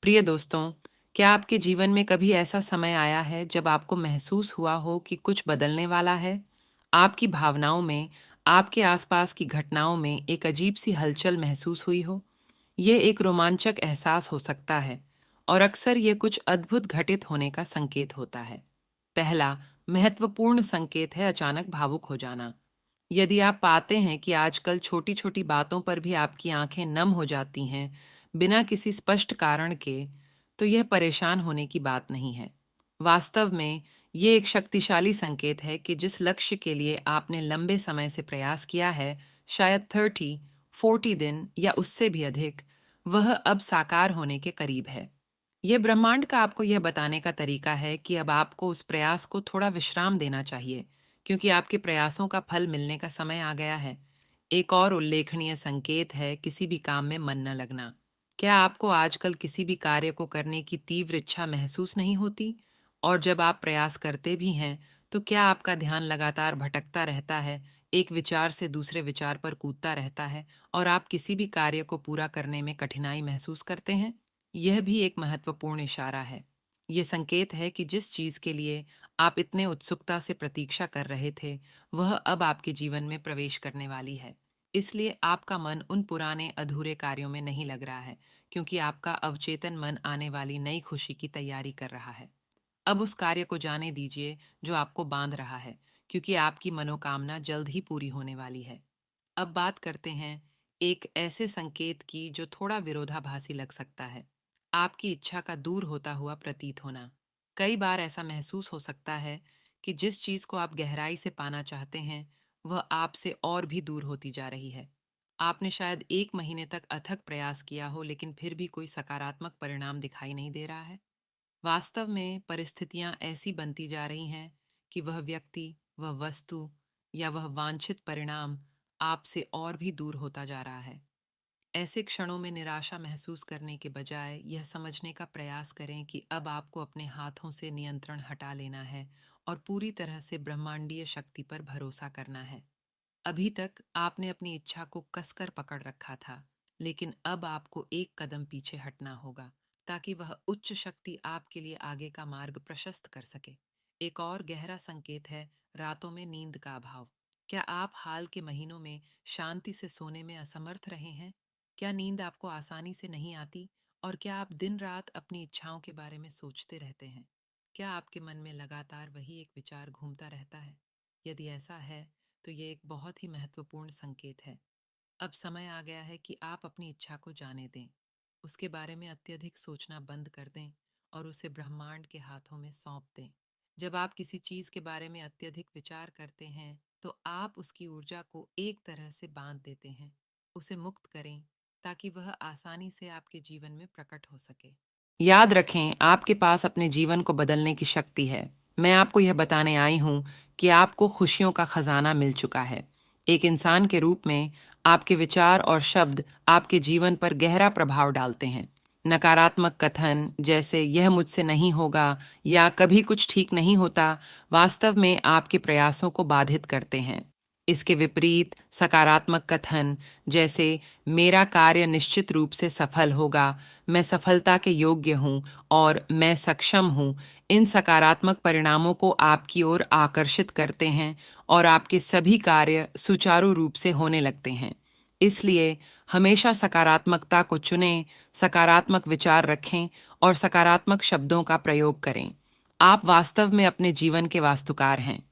प्रिय दोस्तों, क्या आपके जीवन में कभी ऐसा समय आया है जब आपको महसूस हुआ हो कि कुछ बदलने वाला है? आपकी भावनाओं में, आपके आसपास की घटनाओं में एक अजीब-सी हलचल महसूस हुई हो? ये एक रोमांचक एहसास हो सकता है और अक्सर ये कुछ अद्भुत घटित होने का संकेत होता है। पहला महत्वपूर्ण संकेत है अचानक भावुक हो जाना। यदि आप पाते हैं कि आजकल छोटी-छोटी बातों पर भी आपकी आंखें नम हो जाती हैं, बिना किसी स्पष्ट कारण के, तो यह परेशान होने की बात नहीं है। वास्तव में, ये एक शक्तिशाली संकेत है कि जिस लक्ष्य के लिए आपने लंबे समय से प्रयास किया है, शायद 30, 40 दिन या उससे भी अधिक, वह अब साकार होने के करीब है। यह ब्रह्मांड का आपको यह बताने का तरीका है कि अब आपको उस प्रयास को थोड़ा विश्राम देना चाहिए, क्योंकि आपके प्रयासों का फल मिलने का समय आ गया है। एक और उल्लेखनीय संकेत है किसी भी काम में मन न लगना। क्या आपको आजकल किसी भी कार्य को करने की तीव्र इच्छा महसूस नहीं होती? और जब आप प्रयास करते भी हैं, तो क्या आपका ध्यान लगातार भटकता रहता है, एक विचार से दूसरे विचार पर कूदता रहता है और आप किसी भी कार्य को पूरा करने में कठिनाई महसूस करते हैं? यह भी एक महत्वपूर्ण इशारा है। ये संकेत है कि जिस चीज़ के लिए आप इतने उत्सुकता से प्रतीक्षा कर रहे थे, वह अब आपके जीवन में प्रवेश करने वाली है। इसलिए आपका मन उन पुराने अधूरे कार्यों में नहीं लग रहा है, क्योंकि आपका अवचेतन मन आने वाली नई खुशी की तैयारी कर रहा है। अब उस कार्य को जाने दीजिए जो आपको बांध रहा है, क्योंकि आपकी मनोकामना जल्द ही पूरी होने वाली है। अब बात करते हैं एक ऐसे संकेत की जो थोड़ा विरोधाभासी लग सकता है। आपकी इच्छा का दूर होता हुआ प्रतीत होना। कई बार ऐसा महसूस हो सकता है कि जिस चीज को आप गहराई से पाना चाहते हैं, वह आपसे और भी दूर होती जा रही है। आपने शायद 1 महीने तक अथक प्रयास किया हो, लेकिन फिर भी कोई सकारात्मक परिणाम दिखाई नहीं दे रहा है। वास्तव में परिस्थितियां ऐसी बनती जा रही हैं कि वह व्यक्ति, वह वस्तु या वह वांछित परिणाम आपसे और भी दूर होता जा रहा है। ऐसे क्षणों में निराशा महसूस करने के बजाय यह समझने का प्रयास करें कि अब आपको अपने हाथों से नियंत्रण हटा लेना है और पूरी तरह से ब्रह्मांडीय शक्ति पर भरोसा करना है। अभी तक आपने अपनी इच्छा को कसकर पकड़ रखा था, लेकिन अब आपको एक कदम पीछे हटना होगा, ताकि वह उच्च शक्ति आपके लिए आगे का मार्ग प्रशस्त कर सके। एक और गहरा संकेत है रातों में नींद का अभाव। क्या आप हाल के महीनों में शांति से सोने में असमर्थ रहे हैं? क्या नींद आपको आसानी से नहीं आती? और क्या आप दिन रात अपनी इच्छाओं के बारे में सोचते रहते हैं? क्या आपके मन में लगातार वही एक विचार घूमता रहता है? यदि ऐसा है, तो ये एक बहुत ही महत्वपूर्ण संकेत है। अब समय आ गया है कि आप अपनी इच्छा को जाने दें, उसके बारे में अत्यधिक सोचना बंद कर दें और उसे ब्रह्मांड के हाथों में सौंप दें। जब आप किसी चीज के बारे में अत्यधिक विचार करते हैं, तो आप उसकी ऊर्जा को एक तरह से बांध देते हैं। उसे मुक्त करें, ताकि वह आसानी से आपके जीवन में प्रकट हो सके। याद रखें, आपके पास अपने जीवन को बदलने की शक्ति है। मैं आपको यह बताने आई हूँ कि आपको खुशियों का खजाना मिल चुका है। एक इंसान के रूप में आपके विचार और शब्द आपके जीवन पर गहरा प्रभाव डालते हैं। नकारात्मक कथन जैसे यह मुझसे नहीं होगा या कभी कुछ ठीक नहीं होता, वास्तव में आपके प्रयासों को बाधित करते हैं। इसके विपरीत सकारात्मक कथन जैसे मेरा कार्य निश्चित रूप से सफल होगा, मैं सफलता के योग्य हूँ और मैं सक्षम हूँ, इन सकारात्मक परिणामों को आपकी ओर आकर्षित करते हैं और आपके सभी कार्य सुचारू रूप से होने लगते हैं। इसलिए हमेशा सकारात्मकता को चुनें, सकारात्मक विचार रखें और सकारात्मक शब्दों का प्रयोग करें। आप वास्तव में अपने जीवन के वास्तुकार हैं।